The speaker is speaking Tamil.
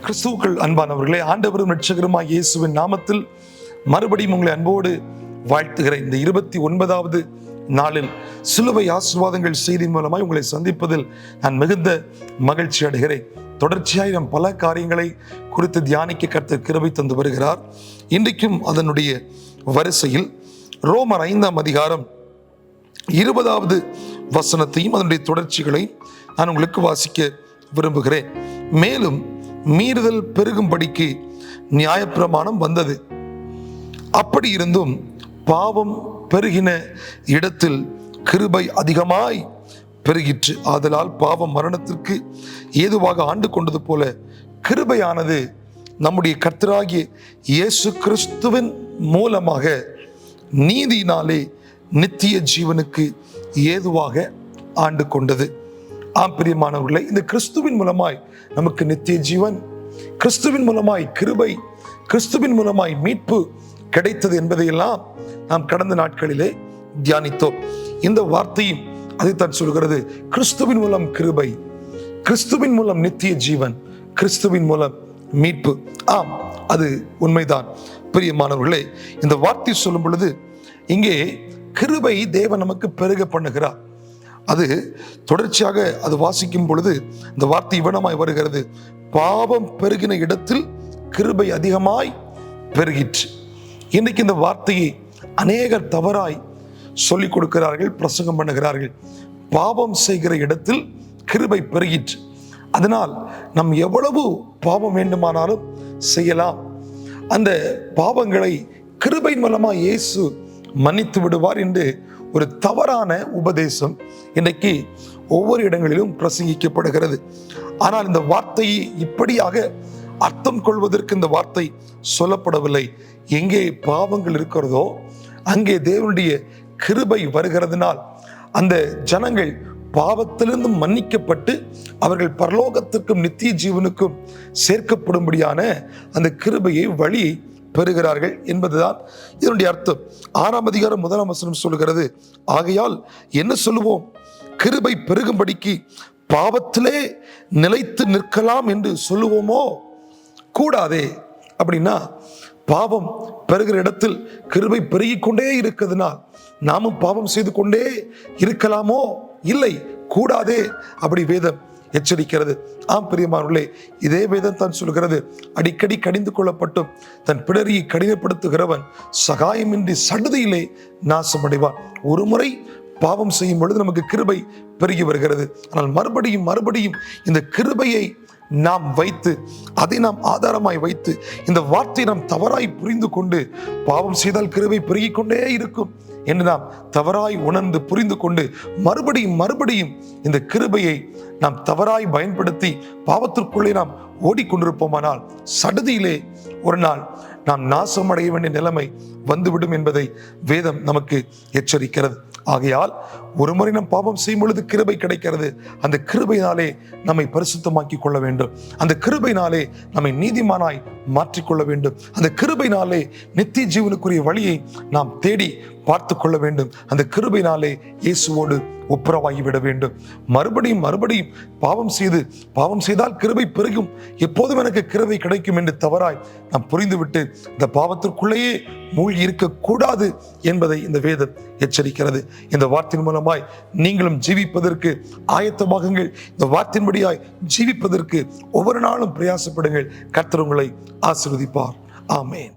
கிறிஸ்துவுக்குள் அன்பானவர்களே, ஆண்டவரும் இரட்சகருமாகிய இயேசுவின் நாமத்தில் மறுபடியும் உங்களை அன்போடு வாழ்த்துகிறேன். இந்த 29வது நாளில் சிலுவை ஆசீர்வாதங்கள் செய்தி மூலமாய் உங்களை சந்திப்பதில் நான் மிகுந்த மகிழ்ச்சி அடைகிறேன். தொடர்ச்சியாய் நாம் பல காரியங்களை குறித்து தியானிக்க கர்த்தர் கிருபை தந்து வருகிறார். இன்றைக்கும் அதனுடைய வரிசையில் ரோமர் 5ஆம் அதிகாரம் 20வது வசனத்தையும் அதனுடைய தொடர்ச்சிகளை நான் உங்களுக்கு வாசிக்க விரும்புகிறேன். மேலும் மீறுதல் பெருகும்படிக்கு நியாயப்பிரமாணம் வந்தது. அப்படி இருந்தும் பாவம் பெருகின இடத்தில் கிருபை அதிகமாய் பெருகிற்று. ஆதலால் பாவம் மரணத்திற்கு ஏதுவாக ஆண்டு கொண்டது போல கிருபையானது நம்முடைய கர்த்தராகிய இயேசு கிறிஸ்துவின் மூலமாக நீதியினாலே நித்திய ஜீவனுக்கு ஏதுவாக ஆண்டு கொண்டது. ஆம் பிரியமானவர்களே, இந்த கிறிஸ்துவின் மூலமாய் நமக்கு நித்திய ஜீவன், கிறிஸ்துவின் மூலமாய் கிருபை, கிறிஸ்துவின் மூலமாய் மீட்பு கிடைத்தது என்பதையெல்லாம் நாம் கடந்த நாட்களிலே தியானித்தோம். இந்த வார்த்தையும் அதைத்தான் சொல்கிறது. கிறிஸ்துவின் மூலம் கிருபை, கிறிஸ்துவின் மூலம் நித்திய ஜீவன், கிறிஸ்துவின் மூலம் மீட்பு. ஆம், அது உண்மைதான். பிரியமானவர்களே, இந்த வார்த்தை சொல்லும் பொழுது இங்கே கிருபை தேவன் நமக்கு பெருக பண்ணுகிறார். அது தொடர்ச்சியாக அது வாசிக்கும் பொழுது இந்த வார்த்தை இவனமாய் வருகிறது. பாவம் பெருகின இடத்தில் கிருபை அதிகமாய் பெருகிற்று. இன்னைக்கு இந்த வார்த்தையை அநேகர் தவறாய் சொல்லிக் கொடுக்கிறார்கள், பிரசங்கம் பண்ணுகிறார்கள். பாவம் செய்கிற இடத்தில் கிருபை பெருகிற்று, அதனால் நம் எவ்வளவு பாவம் வேண்டுமானாலும் செய்யலாம், அந்த பாவங்களை கிருபை மூலமாக இயேசு மன்னித்து விடுவார் என்று ஒரு தவறான உபதேசம் இன்றைக்கு ஒவ்வொரு இடங்களிலும் பிரசங்கிக்கப்படுகிறது. ஆனால் இந்த வார்த்தையை இப்படியாக அர்த்தம் கொள்வதற்கு இந்த வார்த்தை சொல்லப்படவில்லை. எங்கே பாவங்கள் இருக்கிறதோ அங்கே தேவனுடைய கிருபை வருகிறதுனால் அந்த ஜனங்கள் பாவத்திலிருந்து மன்னிக்கப்பட்டு அவர்கள் பரலோகத்திற்கும் நித்திய ஜீவனுக்கும் சேர்க்கப்படும்படியான அந்த கிருபையை வழி பெறுகிறார்கள் என்பதுதான் இதனுடைய அர்த்தம். 6ஆம் அதிகாரம் 1ஆம் வசனம் சொல்லுகிறது, ஆகையால் என்ன சொல்லுவோம்? கிருபை பெருகும்படிக்கு பாவத்திலே நிலைத்து நிற்கலாம் என்று சொல்லுவோமோ? கூடாதே. அப்படின்னா பாவம் பெருகிற இடத்தில் கிருபை பெருகிக்கொண்டே இருக்கிறதுனால் நாமும் பாவம் செய்து கொண்டே இருக்கலாமோ? இல்லை, கூடாதே. அப்படி வேதம் எச்சரிக்கிறது. ஆம் பிரியமானவர்களே, இதே வேதம் தான் சொல்கிறது, அடிக்கடி கடிந்து கொள்ளப்பட்டும் தன் பிடரியை கடினப்படுத்துகிறவன் சகாயமின்றி சடுதியிலே நாசமடைவான். ஒரு முறை பாவம் செய்யும் பொழுது நமக்கு கிருபை பெருகி வருகிறது. ஆனால் மறுபடியும் இந்த கிருபையை நாம் வைத்து, அதை நாம் ஆதாரமாய் வைத்து, இந்த வார்த்தையை நாம் தவறாய் புரிந்து கொண்டு பாவம் செய்தால் கிருபை பெருகிக் கொண்டே இருக்கும் என்று நாம் தவறாய் உணர்ந்து புரிந்து கொண்டு மறுபடியும் இந்த கிருபையை நாம் தவறாய் பயன்படுத்தி பாவத்திற்குள்ளே நாம் ஓடிக்கொண்டிருப்போமானால் சடுதியிலே ஒரு நாள் நாம் நாசமடைய வேண்டிய நிலைமை வந்துவிடும் என்பதை வேதம் நமக்கு எச்சரிக்கிறது. ஆகையால் ஒரு முறை நாம் பாவம் செய்யும் பொழுது கிருபை கிடைக்கிறது. அந்த கிருபையினாலே நம்மை பரிசுத்தமாக்கி கொள்ள வேண்டும். அந்த கிருபையினாலே நம்மை நீதிமானாய் மாற்றிக்கொள்ள வேண்டும். அந்த கிருபையினாலே நித்திய ஜீவனுக்குரிய வழியை நாம் தேடி பார்த்து கொள்ள வேண்டும். அந்த கிருபையினாலே இயேசுவோடு ஒப்புரவாகிவிட வேண்டும். மறுபடியும் பாவம் செய்தால் கிருபை பெருகும், எப்போதும் எனக்கு கிருபை கிடைக்கும் என்று தவறாய் நாம் புரிந்துவிட்டு இந்த பாவத்திற்குள்ளேயே மூழ்கி இருக்கக்கூடாது என்பதை இந்த வேதம் எச்சரிக்கிறது. இந்த வார்த்தையின் மூலமாய் நீங்களும் ஜீவிப்பதற்கு ஆயத்தமாகுங்கள். இந்த வார்த்தையின்படியாய் ஜீவிப்பதற்கு ஒவ்வொரு நாளும் பிரயாசப்படுங்கள். கர்த்தர் உங்களை ஆசீர்வதிப்பார். ஆமென்.